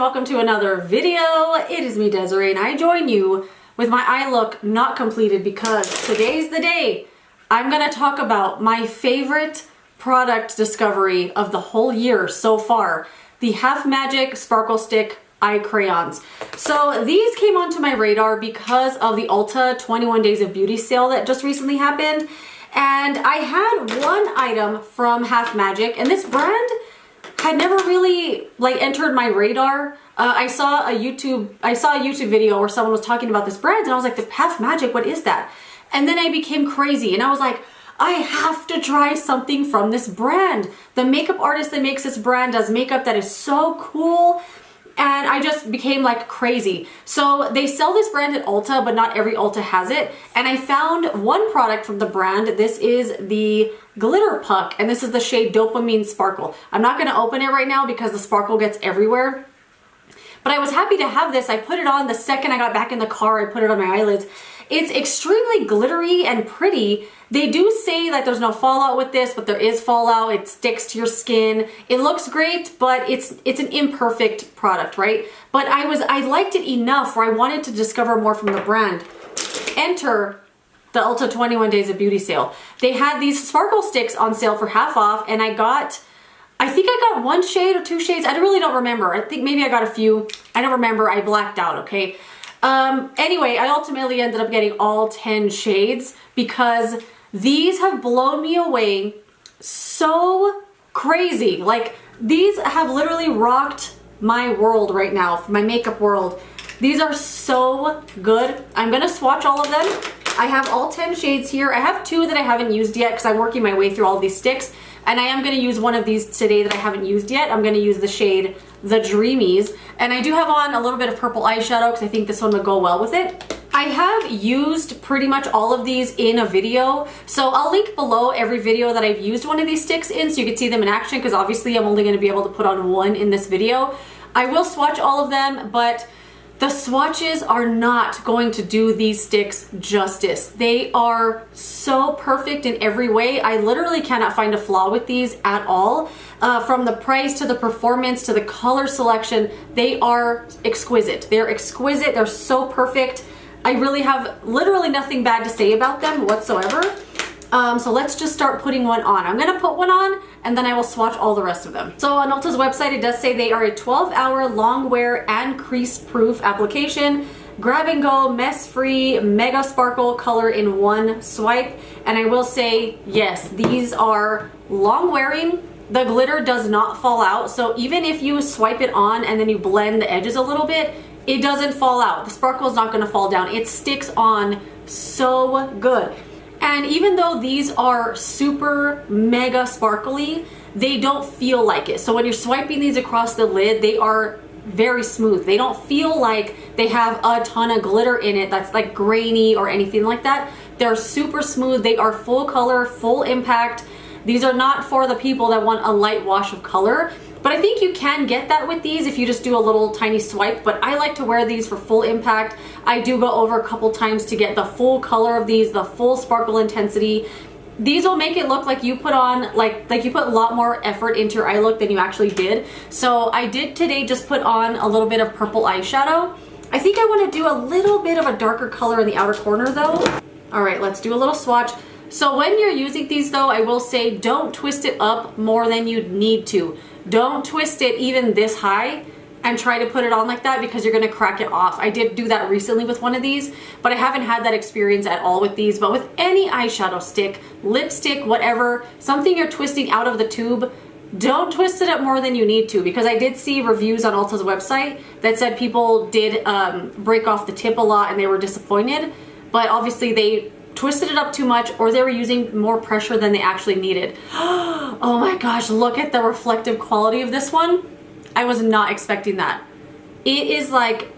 welcome to another video. It is me, Desiree, and I join you with my eye look not completed because today's the day I'm gonna talk about my favorite product discovery of the whole year so far, the Half Magic Sparkle Stick eye crayons. So these came onto my radar because of the Ulta 21 Days of Beauty sale that just recently happened, and I had one item from Half Magic, and this brand had never really entered my radar. I saw a YouTube video where someone was talking about this brand, and I was like, the Half Magic, what is that? And then I became crazy, and I was like, I have to try something from this brand. The makeup artist that makes this brand does makeup that is so cool, and I just became like crazy. So they sell this brand at Ulta, but not every Ulta has it. And I found one product from the brand. This is the Glitter Puck, and this is the shade Dopamine Sparkle. I'm not gonna open it right now because the sparkle gets everywhere. But I was happy to have this. I put it on the second I got back in the car. I put it on my eyelids. It's extremely glittery and pretty. They do say that there's no fallout with this, but there is fallout. It sticks to your skin. It looks great, but it's an imperfect product, right? But I liked it enough where I wanted to discover more from the brand. Enter the Ulta 21 Days of Beauty sale. They had these sparkle sticks on sale for half off, and I think I got one shade or two shades. I really don't remember. I think maybe I got a few. I don't remember. I blacked out, okay? Anyway, I ultimately ended up getting all 10 shades because these have blown me away so crazy. Like, these have literally rocked my world right now, my makeup world. These are so good. I'm gonna swatch all of them. I have all 10 shades here. I have two that I haven't used yet because I'm working my way through all these sticks. And I am gonna use one of these today that I haven't used yet. I'm gonna use the shade The Dreamies. And I do have on a little bit of purple eyeshadow because I think this one would go well with it. I have used pretty much all of these in a video. So I'll link below every video that I've used one of these sticks in so you can see them in action, because obviously I'm only gonna be able to put on one in this video. I will swatch all of them, but the swatches are not going to do these sticks justice. They are so perfect in every way. I literally cannot find a flaw with these at all. From the price to the performance to the color selection, they are exquisite. They're exquisite. They're so perfect. I really have literally nothing bad to say about them whatsoever. So let's just start putting one on. I'm gonna put one on and then I will swatch all the rest of them. So on Ulta's website, it does say they are a 12-hour long wear and crease proof application, grab and go, mess free, mega sparkle color in one swipe. And I will say, yes, these are long wearing. The glitter does not fall out. So even if you swipe it on and then you blend the edges a little bit, it doesn't fall out. The sparkle is not gonna fall down. It sticks on so good. And even though these are super mega sparkly, they don't feel like it. So when you're swiping these across the lid, they are very smooth. They don't feel like they have a ton of glitter in it that's like grainy or anything like that. They're super smooth. They are full color, full impact. These are not for the people that want a light wash of color. But I think you can get that with these if you just do a little tiny swipe, but I like to wear these for full impact. I do go over a couple times to get the full color of these, the full sparkle intensity. These will make it look like you put on, like you put a lot more effort into your eye look than you actually did. So I did today just put on a little bit of purple eyeshadow. I think I want to do a little bit of a darker color in the outer corner though. All right, let's do a little swatch. So when you're using these though, I will say don't twist it up more than you need to. Don't twist it even this high and try to put it on like that because you're gonna crack it off. I did do that recently with one of these, but I haven't had that experience at all with these. But with any eyeshadow stick, lipstick, whatever, something you're twisting out of the tube, don't twist it up more than you need to, because I did see reviews on Ulta's website that said people did break off the tip a lot and they were disappointed, but obviously they twisted it up too much or they were using more pressure than they actually needed. Oh my gosh, look at the reflective quality of this one. I was not expecting that. It is like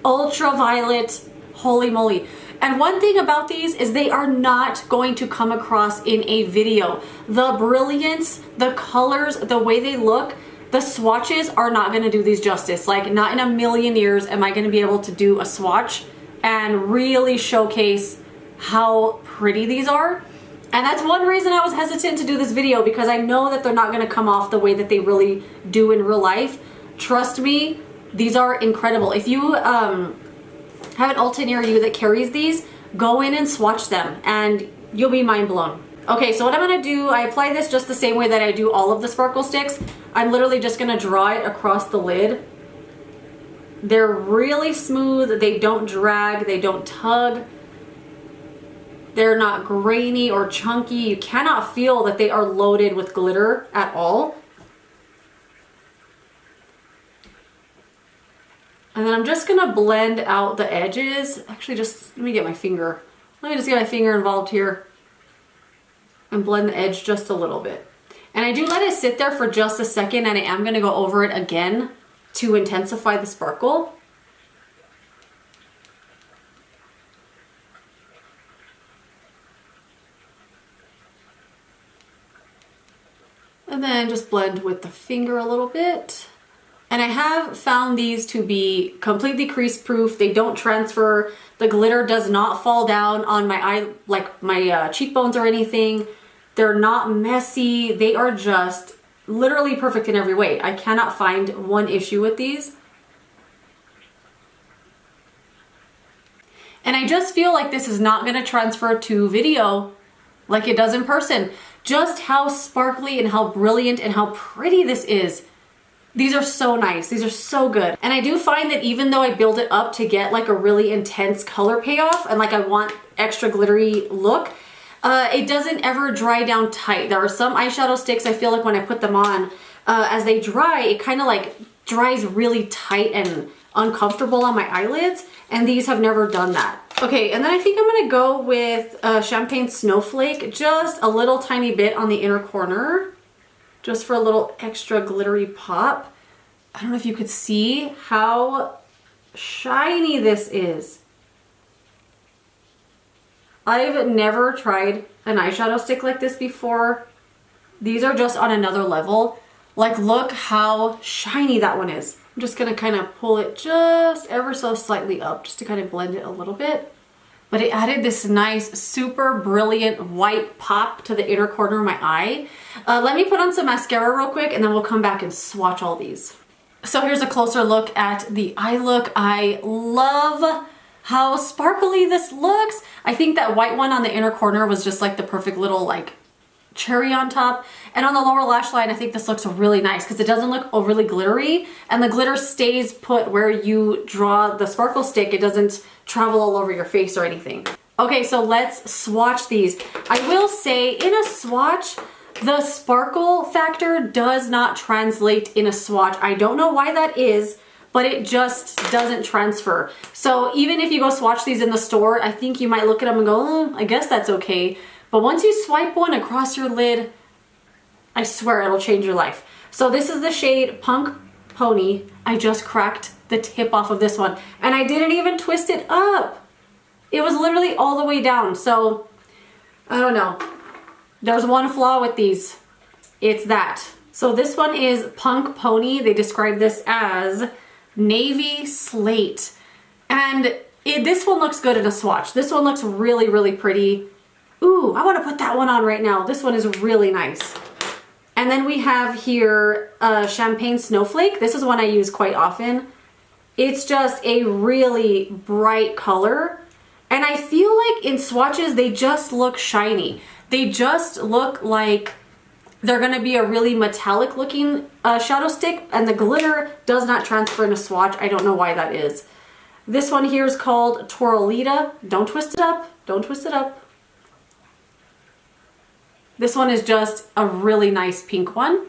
ultraviolet, holy moly. And one thing about these is they are not going to come across in a video. The brilliance, the colors, the way they look, the swatches are not gonna do these justice. Like, not in a million years am I gonna be able to do a swatch and really showcase how pretty these are. And that's one reason I was hesitant to do this video, because I know that they're not going to come off the way that they really do in real life. Trust me, These are incredible. If you have an Ulta near you that carries these, go in and swatch them and you'll be mind blown. Okay, so what I'm gonna do, I apply this just the same way that I do all of the sparkle sticks. I'm literally just gonna draw it across the lid. They're really smooth, they don't drag, they don't tug. They're not grainy or chunky. You cannot feel that they are loaded with glitter at all. And then I'm just gonna blend out the edges. Actually, just let me get my finger. Let me just get my finger involved here and blend the edge just a little bit. And I do let it sit there for just a second, and I am gonna go over it again to intensify the sparkle. And then just blend with the finger a little bit. And I have found these to be completely crease proof. They don't transfer. The glitter does not fall down on my eye, like my cheekbones or anything. They're not messy. They are just literally perfect in every way. I cannot find one issue with these. And I just feel like this is not gonna transfer to video like it does in person. Just how sparkly and how brilliant and how pretty this is. These are so nice. These are so good. And I do find that even though I build it up to get like a really intense color payoff and like I want extra glittery look, it doesn't ever dry down tight. There are some eyeshadow sticks I feel like when I put them on, as they dry, it kind of like dries really tight and uncomfortable on my eyelids, and these have never done that. Okay, and then I think I'm gonna go with Champagne Snowflake, just a little tiny bit on the inner corner, just for a little extra glittery pop. I don't know if you could see how shiny this is. I've never tried an eyeshadow stick like this before. These are just on another level. Like, look how shiny that one is. I'm just gonna kind of pull it just ever so slightly up just to kind of blend it a little bit. But it added this nice, super brilliant white pop to the inner corner of my eye. Let me put on some mascara real quick and then we'll come back and swatch all these. So here's a closer look at the eye look. I love how sparkly this looks. I think that white one on the inner corner was just like the perfect little like cherry on top. And on the lower lash line, I think this looks really nice because it doesn't look overly glittery and the glitter stays put where you draw the sparkle stick. It doesn't travel all over your face or anything. Okay, so let's swatch these. I will say in a swatch, the sparkle factor does not translate in a swatch. I don't know why that is, but it just doesn't transfer. So even if you go swatch these in the store, I think you might look at them and go, oh, I guess that's okay. But once you swipe one across your lid, I swear it'll change your life. So this is the shade Punk Pony. I just cracked the tip off of this one and I didn't even twist it up. It was literally all the way down. So I don't know. There's one flaw with these. It's that. So this one is Punk Pony. They describe this as Navy Slate. And this one looks good in a swatch. This one looks really, really pretty. Ooh, I want to put that one on right now. This one is really nice. And then we have here Champagne Snowflake. This is one I use quite often. It's just a really bright color. And I feel like in swatches, they just look shiny. They just look like they're gonna be a really metallic looking shadow stick, and the glitter does not transfer in a swatch. I don't know why that is. This one here is called Torolita. Don't twist it up. Don't twist it up. This one is just a really nice pink one.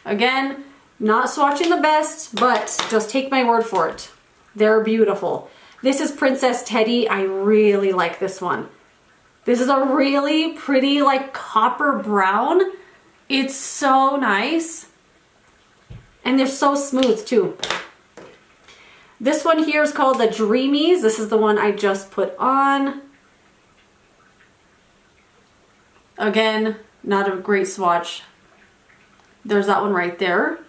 Again, not swatching the best, but just take my word for it. They're beautiful. This is Princess Teddy. I really like this one. This is a really pretty, like, copper brown. It's so nice. And they're so smooth, too. This one here is called the Dreamies. This is the one I just put on. Again, not a great swatch. There's that one right there.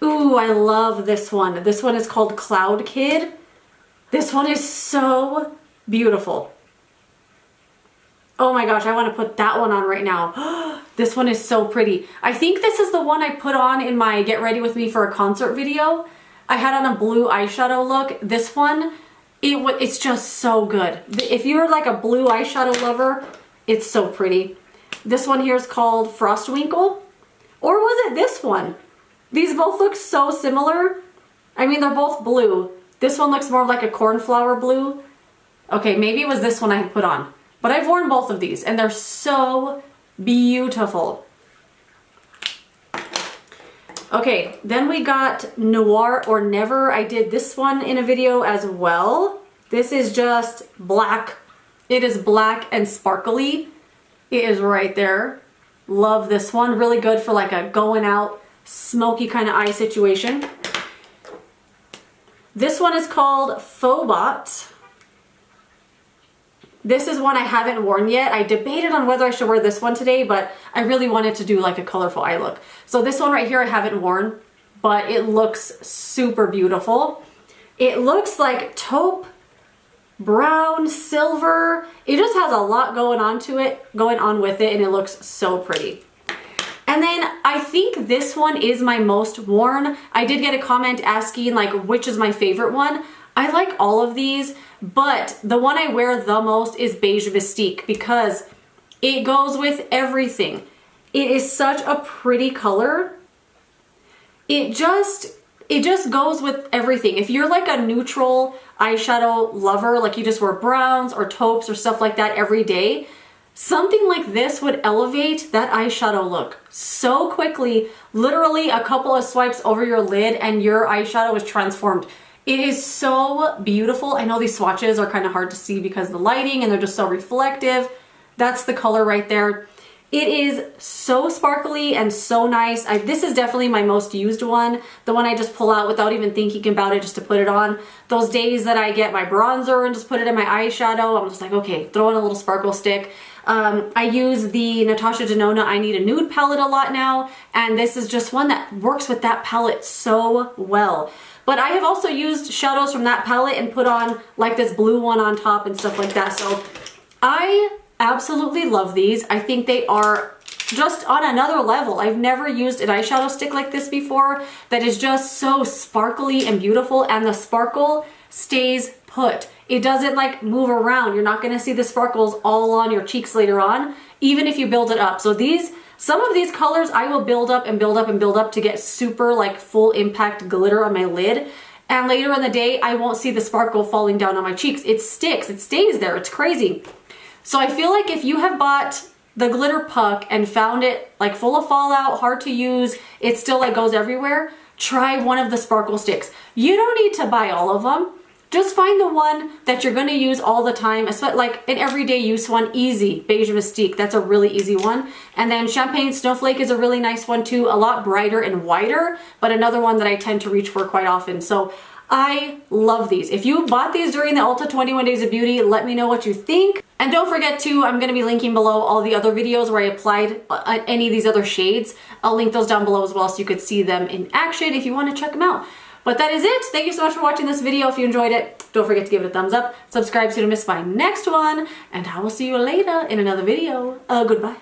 Ooh, I love this one. This one is called Cloud Kid. This one is so beautiful. Oh my gosh, I want to put that one on right now. This one is so pretty. I think this is the one I put on in my Get Ready With Me for a Concert video. I had on a blue eyeshadow look. This one, it's just so good. If you're like a blue eyeshadow lover, it's so pretty. This one here is called Frostwinkle. Or was it this one? These both look so similar. I mean, they're both blue. This one looks more like a cornflower blue. Okay, maybe it was this one I had put on. But I've worn both of these and they're so beautiful. Okay, then we got Noir or Never. I did this one in a video as well. This is just black. It is black and sparkly. It is right there. Love this one. Really good for like a going out, smoky kind of eye situation. This one is called Phobot. This is one I haven't worn yet. I debated on whether I should wear this one today, but I really wanted to do like a colorful eye look. So this one right here I haven't worn, but it looks super beautiful. It looks like taupe, brown, silver. It just has a lot going on with it, and it looks so pretty. And then I think this one is my most worn. I did get a comment asking like which is my favorite one. I like all of these, but the one I wear the most is Beige Mystique because it goes with everything. It is such a pretty color. It just goes with everything. If you're like a neutral eyeshadow lover, like you just wear browns or taupes or stuff like that every day, something like this would elevate that eyeshadow look so quickly. Literally a couple of swipes over your lid and your eyeshadow is transformed. It is so beautiful. I know these swatches are kind of hard to see because of the lighting and they're just so reflective. That's the color right there. It is so sparkly and so nice. This is definitely my most used one. The one I just pull out without even thinking about it just to put it on. Those days that I get my bronzer and just put it in my eyeshadow, I'm just like, okay, throw in a little sparkle stick. I use the Natasha Denona I Need a Nude palette a lot now, and this is just one that works with that palette so well. But I have also used shadows from that palette and put on like this blue one on top and stuff like that. So I absolutely love these. I think they are just on another level. I've never used an eyeshadow stick like this before that is just so sparkly and beautiful, and the sparkle stays put. It doesn't like move around. You're not going to see the sparkles all on your cheeks later on, even if you build it up. So some of these colors I will build up and build up and build up to get super like full impact glitter on my lid. And later in the day, I won't see the sparkle falling down on my cheeks. It sticks, it stays there, it's crazy. So I feel like if you have bought the glitter puck and found it like full of fallout, hard to use, it still like goes everywhere, try one of the sparkle sticks. You don't need to buy all of them. Just find the one that you're going to use all the time, like an everyday use one. Easy, Beige Mystique, that's a really easy one. And then Champagne Snowflake is a really nice one too, a lot brighter and wider, but another one that I tend to reach for quite often. So I love these. If you bought these during the Ulta 21 Days of Beauty, let me know what you think. And don't forget to, I'm going to be linking below all the other videos where I applied any of these other shades. I'll link those down below as well so you could see them in action if you want to check them out. But that is it. Thank you so much for watching this video. If you enjoyed it, don't forget to give it a thumbs up, subscribe so you don't miss my next one, and I will see you later in another video. Goodbye.